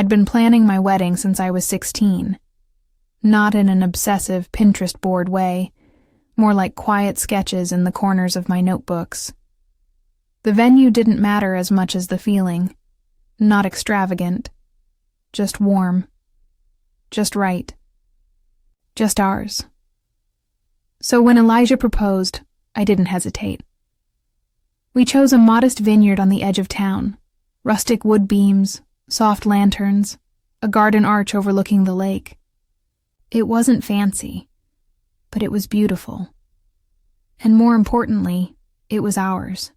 I'd been planning my wedding since I was 16. Not in an obsessive Pinterest board way, more like quiet sketches in the corners of my notebooks. The venue didn't matter as much as the feeling. Not extravagant. Just warm. Just right. Just ours. So when Elijah proposed, I didn't hesitate. We chose a modest vineyard on the edge of town, rustic wood beams, soft lanterns, a garden arch overlooking the lake. It wasn't fancy, but it was beautiful. And more importantly, it was ours.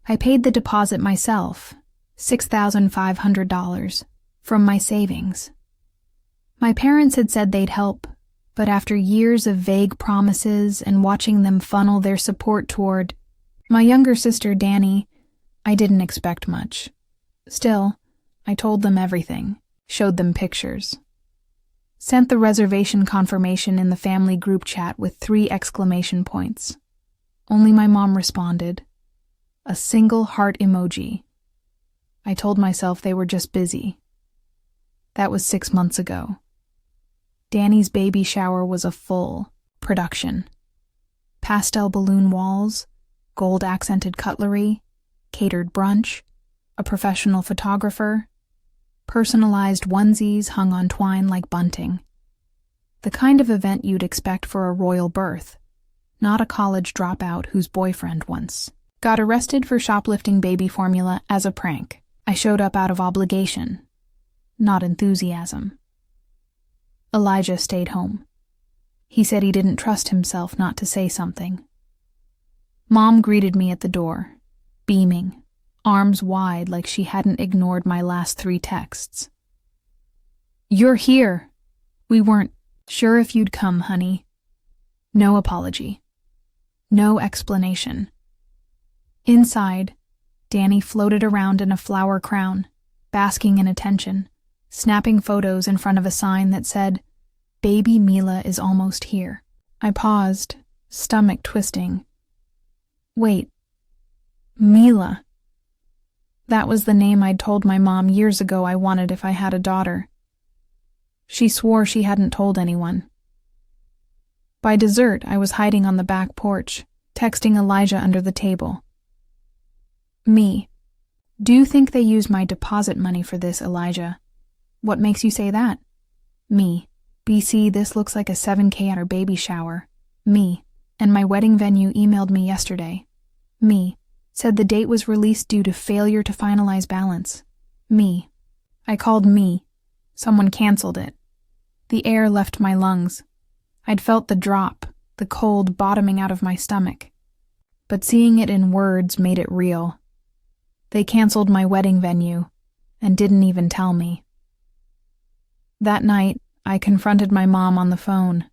I paid the deposit myself, $6,500, from my savings. My parents had said they'd help, but after years of vague promises and watching them funnel their support toward my younger sister, Danny, I didn't expect much. Still, I told them everything, showed them pictures. Sent the reservation confirmation in the family group chat with 3 exclamation points. Only my mom responded. A single heart emoji. I told myself they were just busy. That was 6 months ago. Danny's baby shower was a full production. Pastel balloon walls, gold-accented cutlery, catered brunch, a professional photographer, personalized onesies hung on twine like bunting. The kind of event you'd expect for a royal birth, not a college dropout whose boyfriend once got arrested for shoplifting baby formula as a prank. I showed up out of obligation, not enthusiasm. Elijah stayed home. He said he didn't trust himself not to say something. Mom greeted me at the door, beaming, arms wide like she hadn't ignored my last 3 texts. "You're here. We weren't sure if you'd come, honey." No apology. No explanation. Inside, Danny floated around in a flower crown, basking in attention, snapping photos in front of a sign that said, "Baby Mila is almost here." I paused, stomach twisting. Wait, Mila. That was the name I'd told my mom years ago I wanted if I had a daughter. She swore she hadn't told anyone. By dessert, I was hiding on the back porch, texting Elijah under the table. Me. Do you think they used my deposit money for this, Elijah? What makes you say that? Me. BC, this looks like a $7K at our baby shower. Me. And my wedding venue emailed me yesterday. Me. Said the date was released due to failure to finalize balance. Me. I called me. Someone canceled it. The air left my lungs. I'd felt the drop, the cold bottoming out of my stomach. But seeing it in words made it real. They canceled my wedding venue and didn't even tell me. That night, I confronted my mom on the phone.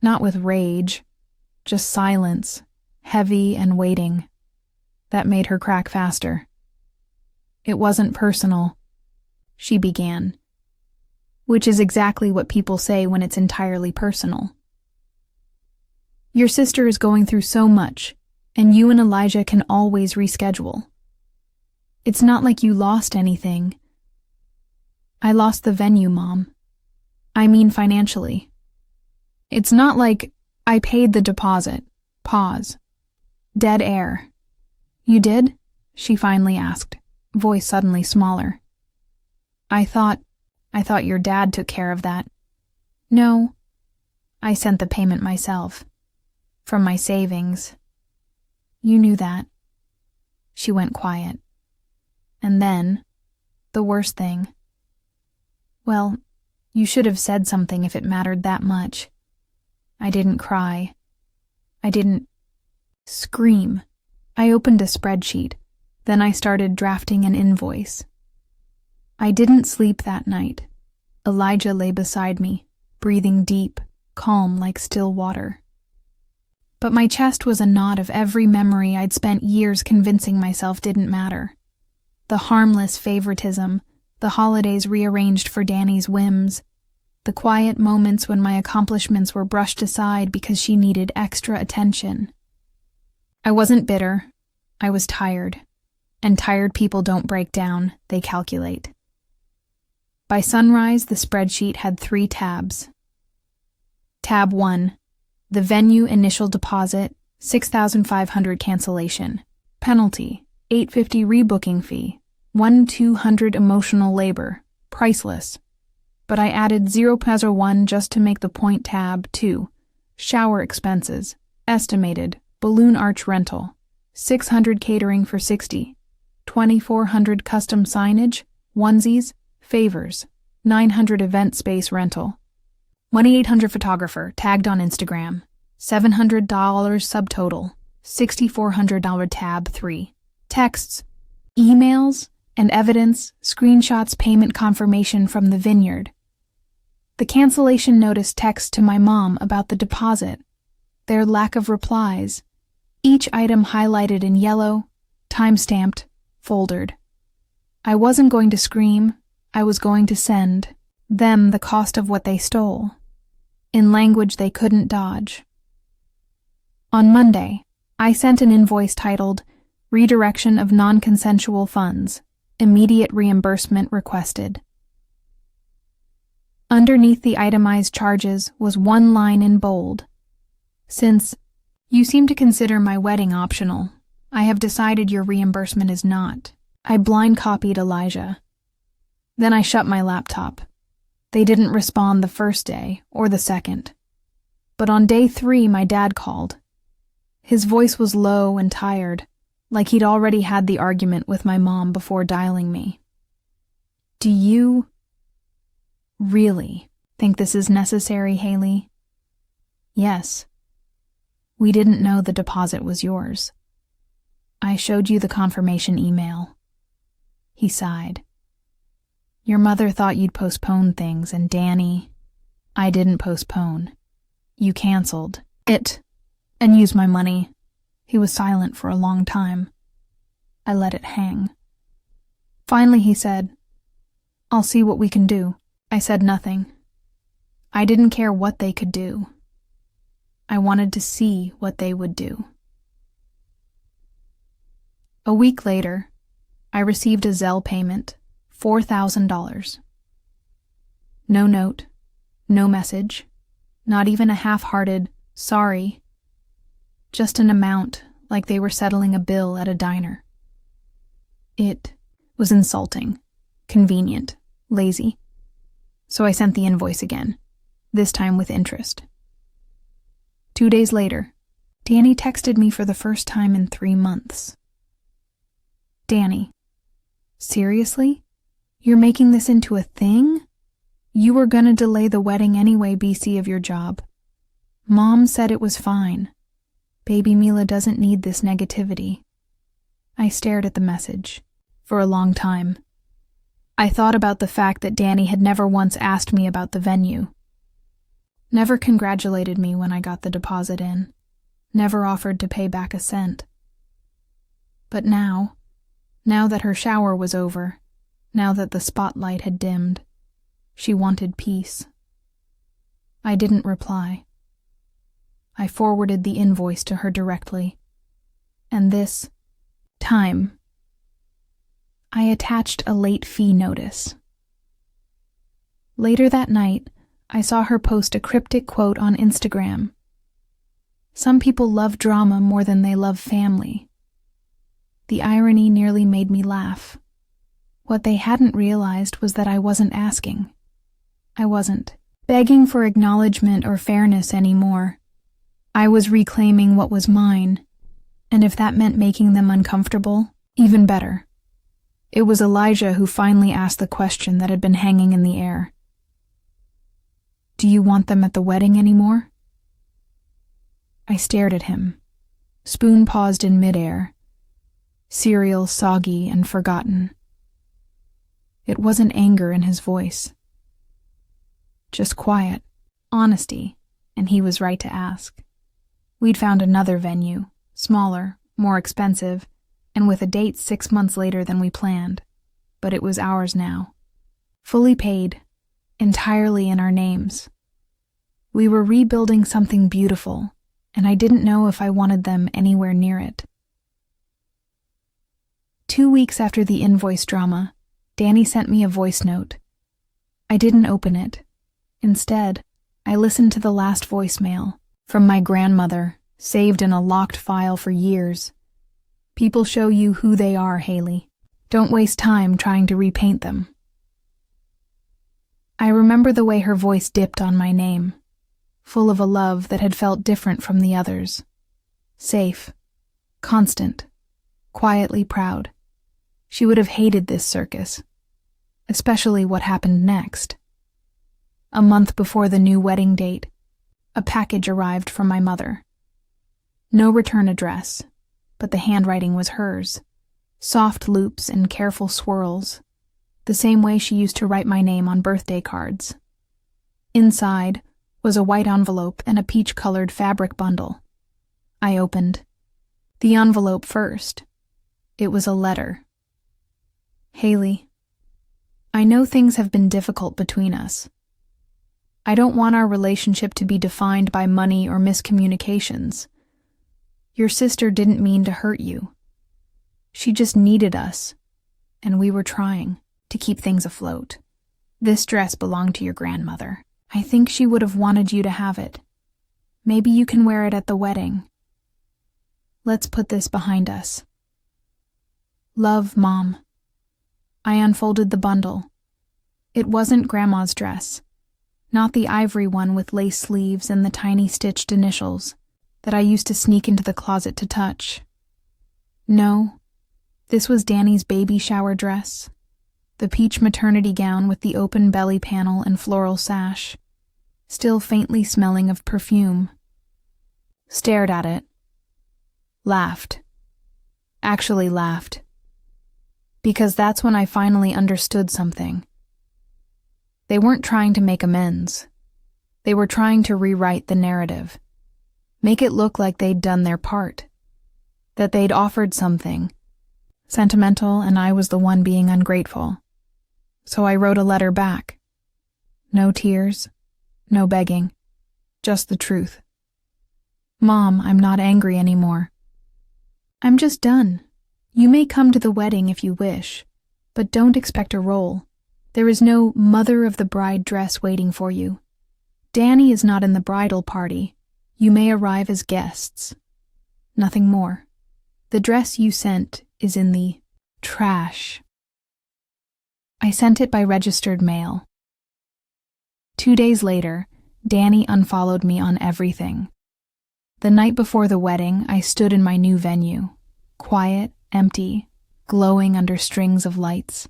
Not with rage, just silence, heavy and waiting. That made her crack faster. "It wasn't personal," she began. Which is exactly what people say when it's entirely personal. "Your sister is going through so much, and you and Elijah can always reschedule. It's not like you lost anything." "I lost the venue, Mom. I mean financially. It's not like I paid the deposit." Pause. Dead air. "You did?" she finally asked, voice suddenly smaller. I thought your dad took care of that." "No. I sent the payment myself. From my savings." "You knew that." She went quiet. And then, the worst thing. "Well, you should have said something if it mattered that much." I didn't cry. I didn't scream. I opened a spreadsheet. Then I started drafting an invoice. I didn't sleep that night. Elijah lay beside me, breathing deep, calm like still water. But my chest was a knot of every memory I'd spent years convincing myself didn't matter. The harmless favoritism, the holidays rearranged for Danny's whims, the quiet moments when my accomplishments were brushed aside because she needed extra attention. I wasn't bitter. I was tired. And tired people don't break down, they calculate. By sunrise, the spreadsheet had 3 tabs. Tab 1, the venue initial deposit, $6,500 cancellation. Penalty, $850 rebooking fee, $1,200 emotional labor, priceless. But I added 0.01 just to make the point. Tab 2, shower expenses, estimated, balloon arch rental, $600 catering for $60, $2,400 custom signage, onesies, favors, $900 event space rental, $2,800 photographer tagged on Instagram, $700 subtotal, $6,400. Tab 3, texts, emails, and evidence, screenshots, payment confirmation from the vineyard. The cancellation notice text to my mom about the deposit, their lack of replies, each item highlighted in yellow, time-stamped, foldered. I wasn't going to scream, I was going to send them the cost of what they stole, in language they couldn't dodge. On Monday, I sent an invoice titled, Redirection of Non-Consensual Funds, Immediate Reimbursement Requested. Underneath the itemized charges was one line in bold. Since you seem to consider my wedding optional, I have decided your reimbursement is not. I blind copied Elijah. Then I shut my laptop. They didn't respond the first day or the second. But on day 3, my dad called. His voice was low and tired, like he'd already had the argument with my mom before dialing me. Do you really think this is necessary, Hayley? Yes. We didn't know the deposit was yours. I showed you the confirmation email. He sighed. Your mother thought you'd postpone things, and Danny, I didn't postpone. You canceled it and used my money. He was silent for a long time. I let it hang. Finally, he said, I'll see what we can do. I said nothing. I didn't care what they could do. I wanted to see what they would do. A week later, I received a Zelle payment, $4,000. No note, no message, not even a half-hearted, sorry, just an amount like they were settling a bill at a diner. It was insulting, convenient, lazy. So I sent the invoice again, this time with interest. 2 days later, Danny texted me for the first time in 3 months. Danny, seriously? You're making this into a thing? You were gonna delay the wedding anyway, BC of your job. Mom said it was fine. Baby Mila doesn't need this negativity. I stared at the message for a long time. I thought about the fact that Danny had never once asked me about the venue. Never congratulated me when I got the deposit in. Never offered to pay back a cent. But now that her shower was over, now that the spotlight had dimmed, she wanted peace. I didn't reply. I forwarded the invoice to her directly. And this time, I attached a late fee notice. Later that night, I saw her post a cryptic quote on Instagram. Some people love drama more than they love family. The irony nearly made me laugh. What they hadn't realized was that I wasn't asking. I wasn't begging for acknowledgement or fairness anymore. I was reclaiming what was mine, and if that meant making them uncomfortable, even better. It was Elijah who finally asked the question that had been hanging in the air. Do you want them at the wedding anymore? I stared at him. Spoon paused in midair. Cereal soggy and forgotten. It wasn't anger in his voice. Just quiet, honesty, and he was right to ask. We'd found another venue, smaller, more expensive, and with a date 6 months later than we planned. But it was ours now. Fully paid, entirely in our names. We were rebuilding something beautiful, and I didn't know if I wanted them anywhere near it. 2 weeks after the invoice drama, Danny sent me a voice note. I didn't open it. Instead, I listened to the last voicemail from my grandmother, saved in a locked file for years. People show you who they are, Hayley. Don't waste time trying to repaint them. I remember the way her voice dipped on my name, full of a love that had felt different from the others. Safe, constant, quietly proud. She would have hated this circus, especially what happened next. A month before the new wedding date, a package arrived from my mother. No return address, but the handwriting was hers. Soft loops and careful swirls, the same way she used to write my name on birthday cards. Inside was a white envelope and a peach-colored fabric bundle. I opened the envelope first. It was a letter. Hayley, I know things have been difficult between us. I don't want our relationship to be defined by money or miscommunications. Your sister didn't mean to hurt you. She just needed us, and we were trying to keep things afloat. This dress belonged to your grandmother. I think she would have wanted you to have it. Maybe you can wear it at the wedding. Let's put this behind us. Love, Mom. I unfolded the bundle. It wasn't Grandma's dress, not the ivory one with lace sleeves and the tiny stitched initials that I used to sneak into the closet to touch. No, this was Danny's baby shower dress, the peach maternity gown with the open belly panel and floral sash, still faintly smelling of perfume. Stared at it. Laughed. Actually laughed. Because that's when I finally understood something. They weren't trying to make amends. They were trying to rewrite the narrative. Make it look like they'd done their part. That they'd offered something. Sentimental, and I was the one being ungrateful. So I wrote a letter back. No tears, no begging. Just the truth. Mom, I'm not angry anymore. I'm just done. You may come to the wedding if you wish, but don't expect a role. There is no mother of the bride dress waiting for you. Danny is not in the bridal party. You may arrive as guests. Nothing more. The dress you sent is in the trash. I sent it by registered mail. 2 days later, Danny unfollowed me on everything. The night before the wedding, I stood in my new venue, quiet, empty, glowing under strings of lights.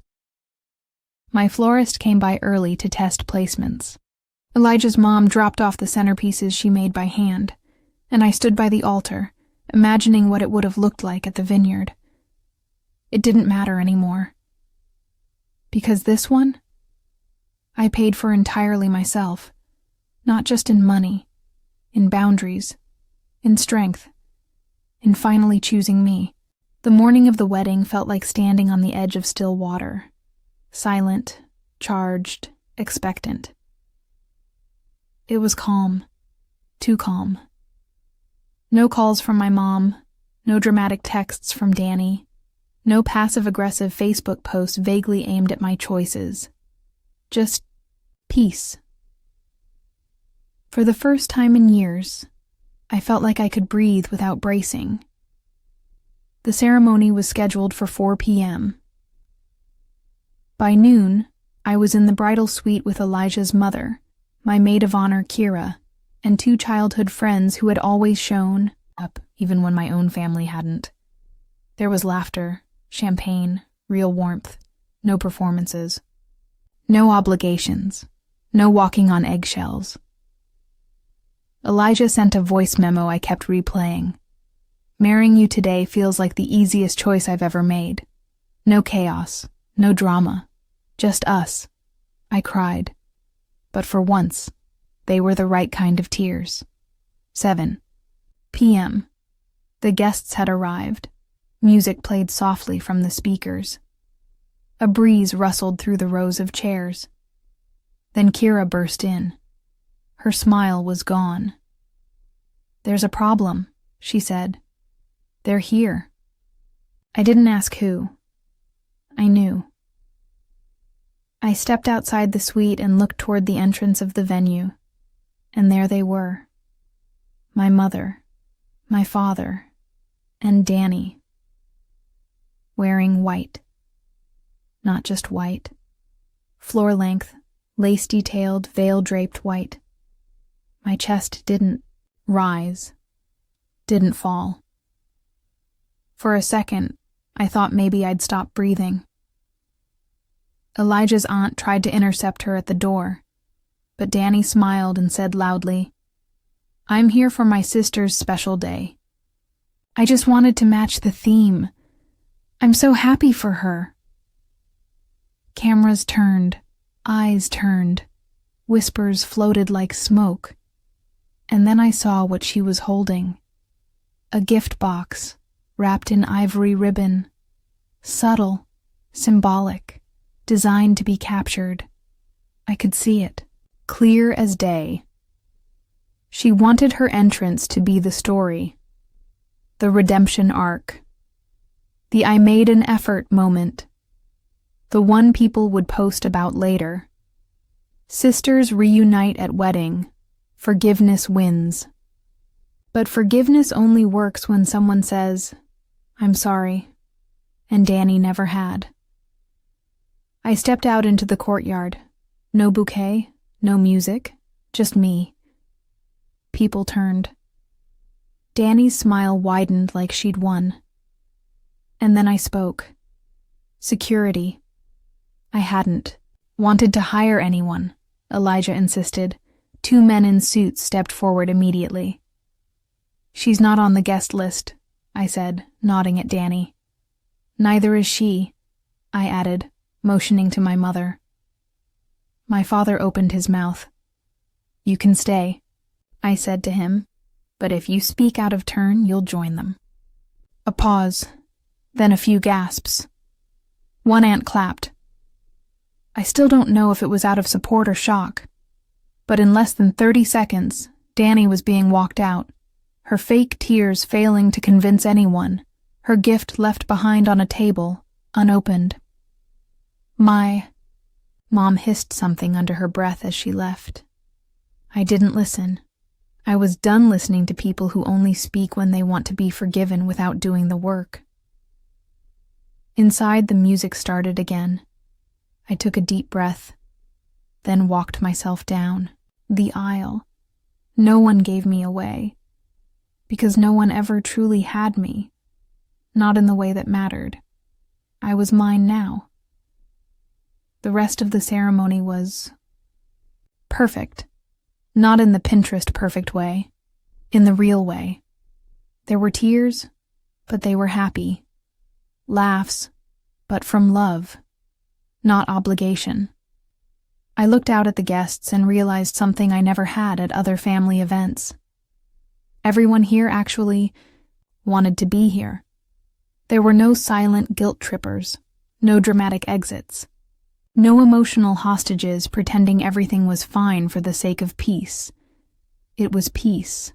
My florist came by early to test placements. Elijah's mom dropped off the centerpieces she made by hand, and I stood by the altar, imagining what it would have looked like at the vineyard. It didn't matter anymore. Because this one, I paid for entirely myself, not just in money, in boundaries, in strength, in finally choosing me. The morning of the wedding felt like standing on the edge of still water, silent, charged, expectant. It was calm, too calm. No calls from my mom, no dramatic texts from Danny, no passive-aggressive Facebook posts vaguely aimed at my choices. Just peace. For the first time in years, I felt like I could breathe without bracing. The ceremony was scheduled for 4 p.m. By noon, I was in the bridal suite with Elijah's mother, my maid of honor, Kira, and 2 childhood friends who had always shown up, even when my own family hadn't. There was laughter, champagne, real warmth, no performances. No obligations, no walking on eggshells. Elijah sent a voice memo I kept replaying. Marrying you today feels like the easiest choice I've ever made. No chaos, no drama, just us. I cried. But for once, they were the right kind of tears. 7 p.m. The guests had arrived. Music played softly from the speakers. A breeze rustled through the rows of chairs. Then Kira burst in. Her smile was gone. "There's a problem," she said. "They're here." I didn't ask who. I knew. I stepped outside the suite and looked toward the entrance of the venue, and there they were. My mother, my father, and Danny, wearing white. Not just white. Floor-length, lace-detailed, veil-draped white. My chest didn't rise, didn't fall. For a second, I thought maybe I'd stop breathing. Elijah's aunt tried to intercept her at the door, but Danny smiled and said loudly, "I'm here for my sister's special day. I just wanted to match the theme. I'm so happy for her." Cameras turned, eyes turned, whispers floated like smoke, and then I saw what she was holding. A gift box, wrapped in ivory ribbon, subtle, symbolic, designed to be captured. I could see it, clear as day. She wanted her entrance to be the story, the redemption arc, the "I made an effort" moment, the one people would post about later. Sisters reunite at wedding, forgiveness wins. But forgiveness only works when someone says, "I'm sorry," and Danny never had. I stepped out into the courtyard. No bouquet, no music, just me. People turned. Danny's smile widened like she'd won. And then I spoke. Security. I hadn't wanted to hire anyone, Elijah insisted. 2 men in suits stepped forward immediately. "She's not on the guest list," I said, nodding at Danny. "Neither is she," I added, motioning to my mother. My father opened his mouth. "You can stay," I said to him, "but if you speak out of turn, you'll join them." A pause, then a few gasps. One aunt clapped. I still don't know if it was out of support or shock, but in less than 30 seconds, Danny was being walked out, her fake tears failing to convince anyone, her gift left behind on a table, unopened. Mom hissed something under her breath as she left. I didn't listen. I was done listening to people who only speak when they want to be forgiven without doing the work. Inside, the music started again. I took a deep breath, then walked myself down the aisle. No one gave me away, because no one ever truly had me, not in the way that mattered. I was mine now. The rest of the ceremony was perfect, not in the Pinterest perfect way, in the real way. There were tears, but they were happy. Laughs, but from love, not obligation. I looked out at the guests and realized something I never had at other family events. Everyone here actually wanted to be here. There were no silent guilt trippers, no dramatic exits, no emotional hostages pretending everything was fine for the sake of peace. It was peace,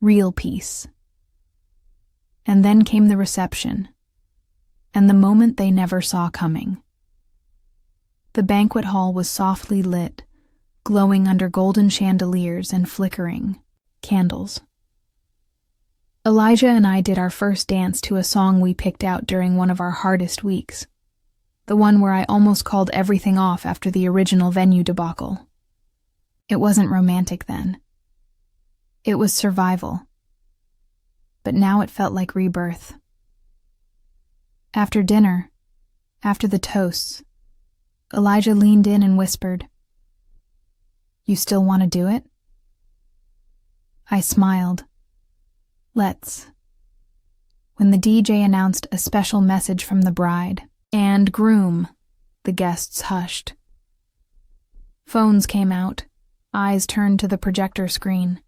real peace. And then came the reception, and the moment they never saw coming. The banquet hall was softly lit, glowing under golden chandeliers and flickering candles. Elijah and I did our first dance to a song we picked out during one of our hardest weeks, the one where I almost called everything off after the original venue debacle. It wasn't romantic then. It was survival. But now it felt like rebirth. After dinner, after the toasts, Elijah leaned in and whispered, "You still want to do it?" I smiled. Let's. When the DJ announced a special message from the bride and groom, the guests hushed. Phones came out, eyes turned to the projector screen.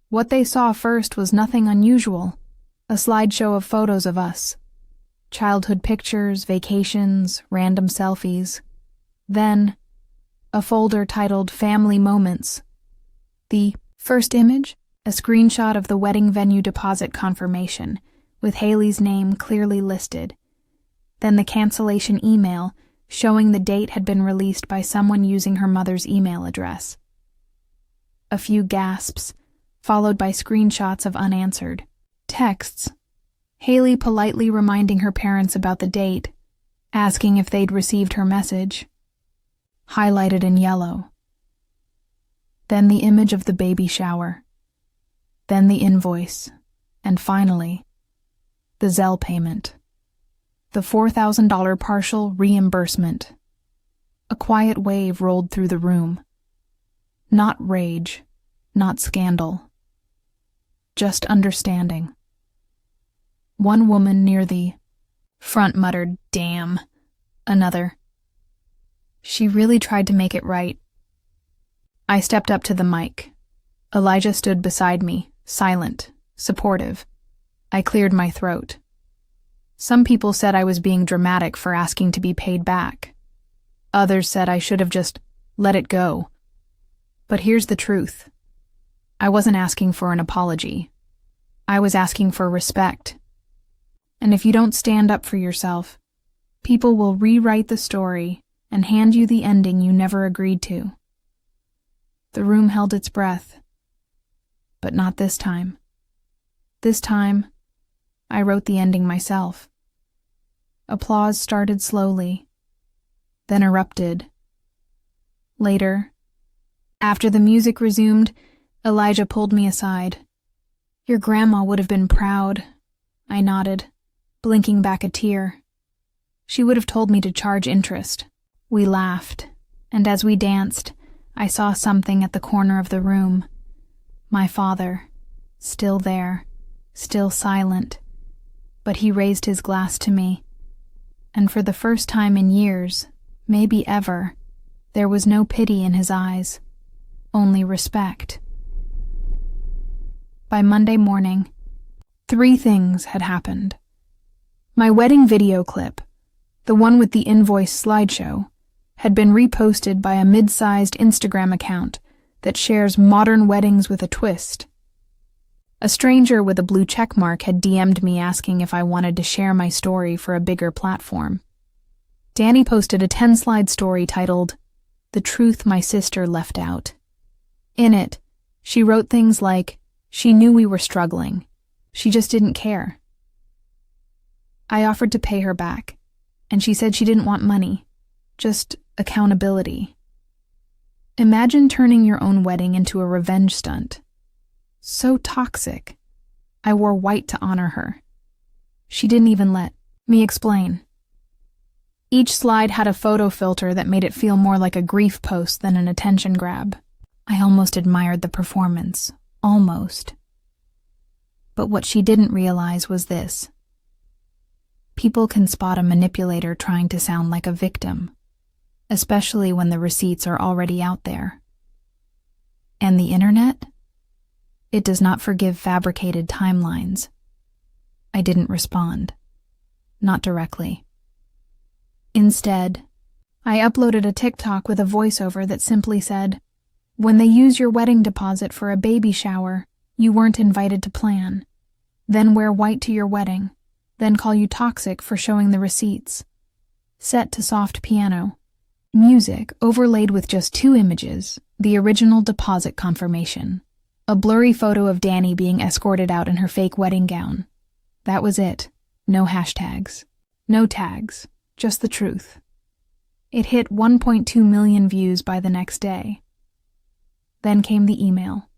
What they saw first was nothing unusual, a slideshow of photos of us. Childhood pictures, vacations, random selfies. Then, a folder titled Family Moments. The first image, a screenshot of the wedding venue deposit confirmation, with Hayley's name clearly listed. Then the cancellation email, showing the date had been released by someone using her mother's email address. A few gasps, followed by screenshots of unanswered texts. Hayley politely reminding her parents about the date, asking if they'd received her message. Highlighted in yellow. Then the image of the baby shower. Then the invoice. And finally, the Zelle payment. The $4,000 partial reimbursement. A quiet wave rolled through the room. Not rage, not scandal. Just understanding. One woman near the front muttered, "Damn." Another, "She really tried to make it right." I stepped up to the mic. Elijah stood beside me, silent, supportive. I cleared my throat. Some people said I was being dramatic for asking to be paid back. Others said I should have just let it go. But here's the truth. I wasn't asking for an apology. I was asking for respect. And if you don't stand up for yourself, people will rewrite the story and hand you the ending you never agreed to. The room held its breath. But not this time. This time, I wrote the ending myself. Applause started slowly, then erupted. Later, after the music resumed, Elijah pulled me aside. "Your grandma would have been proud," I nodded, blinking back a tear. "She would have told me to charge interest." We laughed, and as we danced, I saw something at the corner of the room. My father, still there, still silent, but he raised his glass to me, and for the first time in years, maybe ever, there was no pity in his eyes, only respect. By Monday morning, 3 things had happened. My wedding video clip, the one with the invoice slideshow, had been reposted by a mid-sized Instagram account that shares modern weddings with a twist. A stranger with a blue checkmark had DM'd me asking if I wanted to share my story for a bigger platform. Danny posted a 10-slide story titled, "The Truth My Sister Left Out." In it, she wrote things like, she knew we were struggling. She just didn't care. I offered to pay her back, and she said she didn't want money, just accountability. Imagine turning your own wedding into a revenge stunt. So toxic. I wore white to honor her. She didn't even let me explain. Each slide had a photo filter that made it feel more like a grief post than an attention grab. I almost admired the performance. Almost. But what she didn't realize was this. People can spot a manipulator trying to sound like a victim, especially when the receipts are already out there. And the internet? It does not forgive fabricated timelines. I didn't respond. Not directly. Instead, I uploaded a TikTok with a voiceover that simply said, "When they use your wedding deposit for a baby shower, you weren't invited to plan. Then wear white to your wedding. Then call you toxic for showing the receipts." Set to soft piano. Music overlaid with just 2 images, the original deposit confirmation. A blurry photo of Danny being escorted out in her fake wedding gown. That was it. No hashtags. No tags. Just the truth. It hit 1.2 million views by the next day. Then came the email.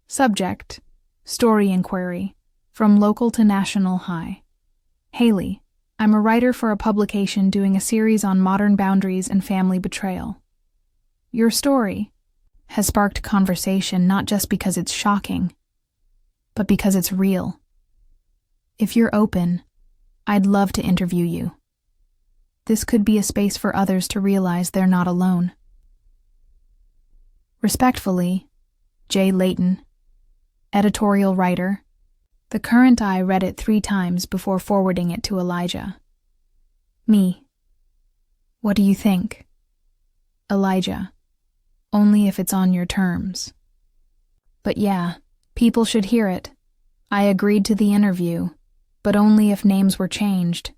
Subject: Story Inquiry. From local to national high. Hayley, I'm a writer for a publication doing a series on modern boundaries and family betrayal. Your story has sparked conversation not just because it's shocking, but because it's real. If you're open, I'd love to interview you. This could be a space for others to realize they're not alone. Respectfully, J. Layton, editorial writer. The current I read it 3 times before forwarding it to Elijah. Me. What do you think? Elijah. Only if it's on your terms. But yeah, people should hear it. I agreed to the interview, but only if names were changed.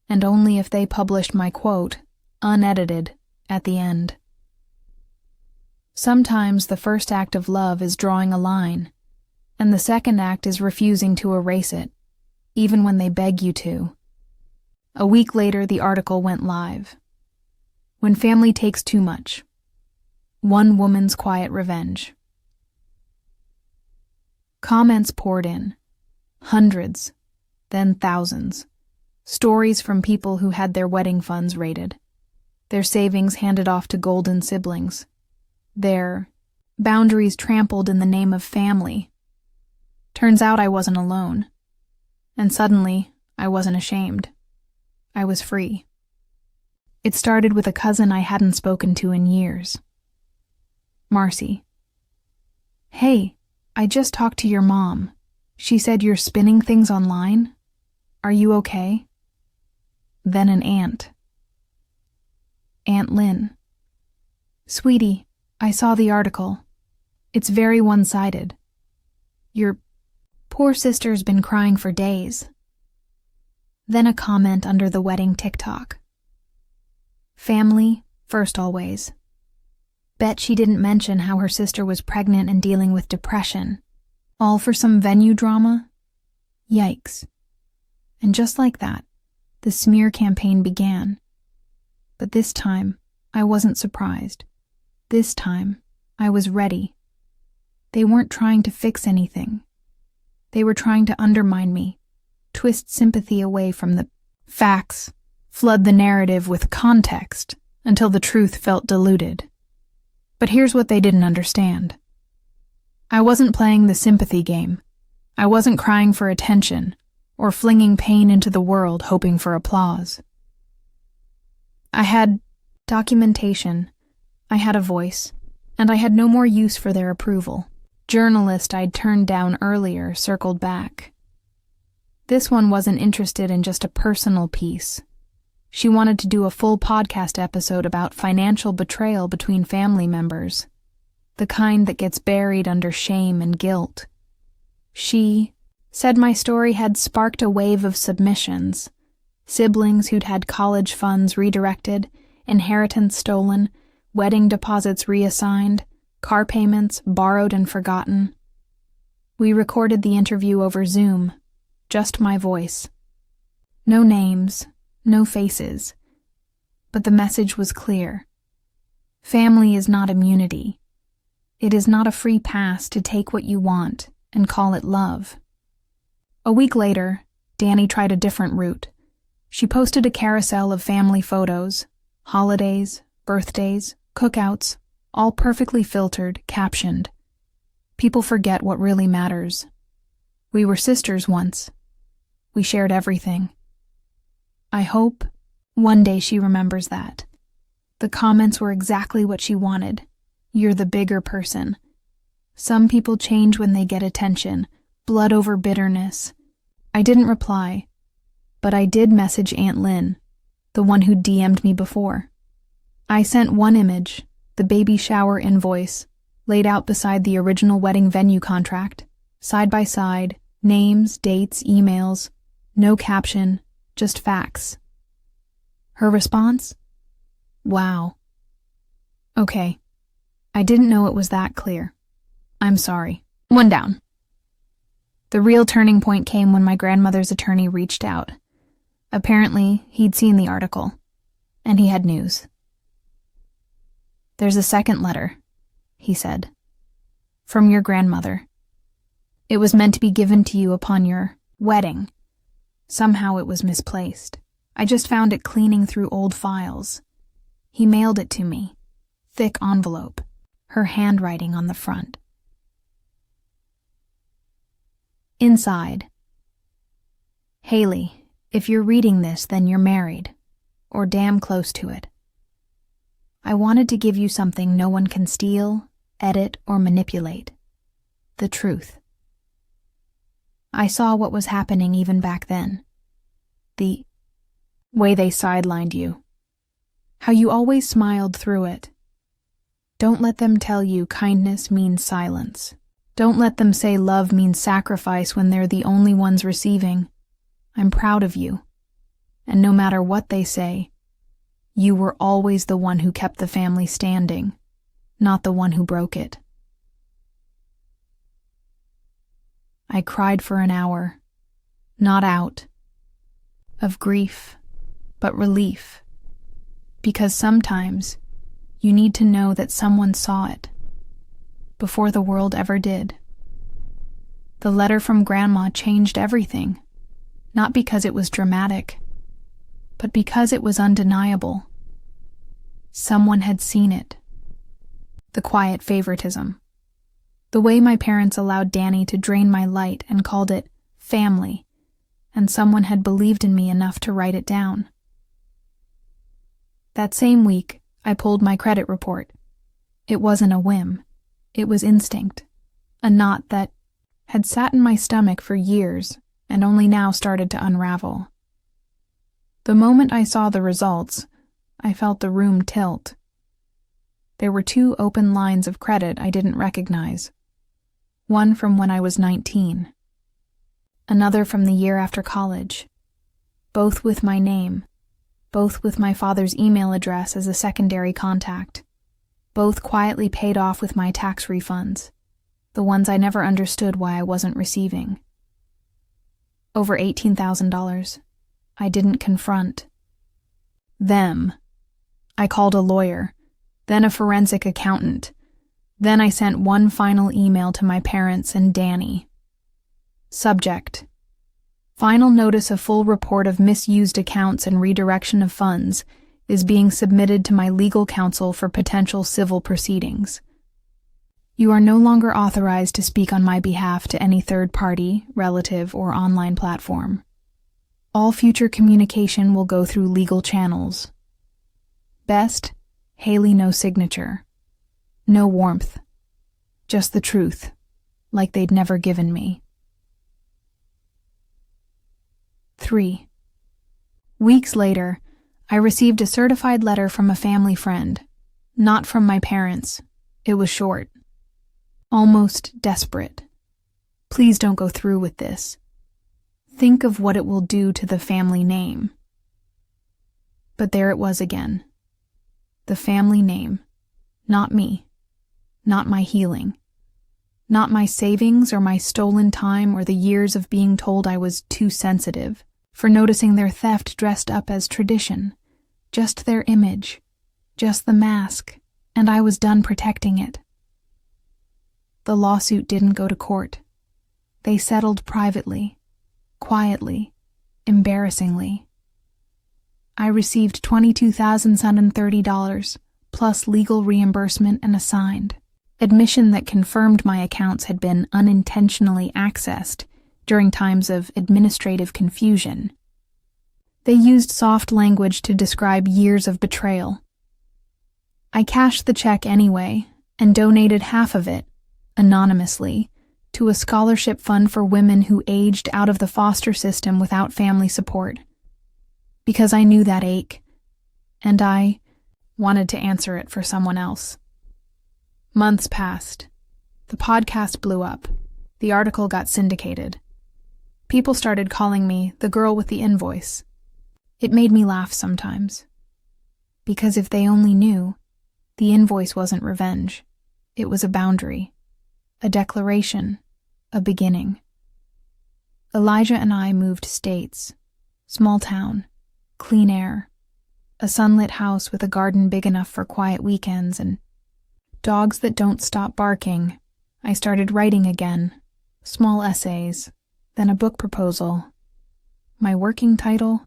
and only if they published my quote, unedited, at the end. Sometimes the first act of love is drawing a line, and the second act is refusing to erase it, even when they beg you to. A week later, the article went live. When family takes too much. One woman's quiet revenge. Comments poured in. Hundreds, then thousands. Stories from people who had their wedding funds raided. Their savings handed off to golden siblings. Their boundaries trampled in the name of family. Turns out I wasn't alone. And suddenly, I wasn't ashamed. I was free. It started with a cousin I hadn't spoken to in years. Marcy. Hey, I just talked to your mom. She said you're spinning things online? Are you okay? Then an aunt. Aunt Lynn. Sweetie, I saw the article. It's very one-sided. Your poor sister's been crying for days. Then a comment under the wedding TikTok. Family first always. Bet she didn't mention how her sister was pregnant and dealing with depression. All for some venue drama? Yikes. And just like that, the smear campaign began. But this time, I wasn't surprised. This time, I was ready. They weren't trying to fix anything. They were trying to undermine me, twist sympathy away from the facts, flood the narrative with context until the truth felt diluted. But here's what they didn't understand. I wasn't playing the sympathy game. I wasn't crying for attention or flinging pain into the world hoping for applause. I had documentation, I had a voice, and I had no more use for their approval. Journalist I'd turned down earlier circled back. This one wasn't interested in just a personal piece. She wanted to do a full podcast episode about financial betrayal between family members, the kind that gets buried under shame and guilt. She said my story had sparked a wave of submissions, siblings who'd had college funds redirected, inheritance stolen, wedding deposits reassigned, car payments borrowed and forgotten. We recorded the interview over Zoom, just my voice. No names, no faces. But the message was clear. Family is not immunity. It is not a free pass to take what you want and call it love. A week later, Danny tried a different route. She posted a carousel of family photos, holidays, birthdays, cookouts, all perfectly filtered, captioned. People forget what really matters. We were sisters once. We shared everything. I hope one day she remembers that. The comments were exactly what she wanted. You're the bigger person. Some people change when they get attention, blood over bitterness. I didn't reply, but I did message Aunt Lynn, the one who DM'd me before. I sent one image, the baby shower invoice, laid out beside the original wedding venue contract, side by side, names, dates, emails, no caption, just facts. Her response? Wow. Okay. I didn't know it was that clear. I'm sorry. One down. The real turning point came when my grandmother's attorney reached out. Apparently, he'd seen the article, and he had news. There's a second letter, he said. From your grandmother. It was meant to be given to you upon your wedding. Somehow it was misplaced. I just found it cleaning through old files. He mailed it to me. Thick envelope. Her handwriting on the front. Inside. Hayley, if you're reading this, then you're married. Or damn close to it. I wanted to give you something no one can steal, edit, or manipulate. The truth. I saw what was happening even back then. The way they sidelined you. How you always smiled through it. Don't let them tell you kindness means silence. Don't let them say love means sacrifice when they're the only ones receiving. I'm proud of you. and no matter what they say, you were always the one who kept the family standing, not the one who broke it. I cried for an hour, not out of grief, but relief, because sometimes you need to know that someone saw it before the world ever did. The letter from Grandma changed everything, not because it was dramatic, but because it was undeniable. Someone had seen it. The quiet favoritism. The way my parents allowed Danny to drain my light and called it family, and someone had believed in me enough to write it down. That same week, I pulled my credit report. It wasn't a whim. It was instinct. A knot that had sat in my stomach for years and only now started to unravel. The moment I saw the results, I felt the room tilt. There were 2 open lines of credit I didn't recognize. One from when I was 19. Another from the year after college. Both with my name. Both with my father's email address as a secondary contact. Both quietly paid off with my tax refunds. The ones I never understood why I wasn't receiving. Over $18,000. I didn't confront them. I called a lawyer, then a forensic accountant. Then I sent one final email to my parents and Danny. Subject: Final notice of full report of misused accounts and redirection of funds is being submitted to my legal counsel for potential civil proceedings. You are no longer authorized to speak on my behalf to any third party, relative, or online platform. All future communication will go through legal channels. Best, Hayley, no signature. No warmth. Just the truth, like they'd never given me. 3. Weeks later, I received a certified letter from a family friend. Not from my parents. It was short. Almost desperate. Please don't go through with this. Think of what it will do to the family name. But there it was again. The family name. Not me. Not my healing. Not my savings or my stolen time or the years of being told I was too sensitive, for noticing their theft dressed up as tradition. Just their image. Just the mask. And I was done protecting it. The lawsuit didn't go to court. They settled privately, quietly, embarrassingly. I received $22,730, plus legal reimbursement and assigned. Admission that confirmed my accounts had been unintentionally accessed during times of administrative confusion. They used soft language to describe years of betrayal. I cashed the check anyway and donated half of it, anonymously, to a scholarship fund for women who aged out of the foster system without family support. Because I knew that ache, and I wanted to answer it for someone else. Months passed. The podcast blew up. The article got syndicated. People started calling me the girl with the invoice. It made me laugh sometimes. Because if they only knew, the invoice wasn't revenge. It was a boundary. A declaration, a beginning. Elijah and I moved states. Small town, clean air, a sunlit house with a garden big enough for quiet weekends, and dogs that don't stop barking. I started writing again, small essays, then a book proposal. My working title?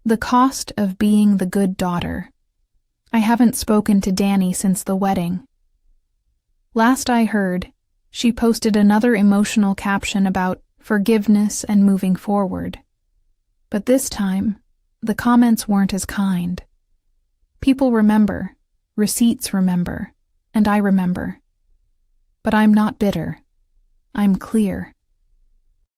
The Cost of Being the Good Daughter. I haven't spoken to Danny since the wedding. Last I heard, she posted another emotional caption about forgiveness and moving forward. But this time, the comments weren't as kind. People remember, receipts remember, and I remember. But I'm not bitter. I'm clear.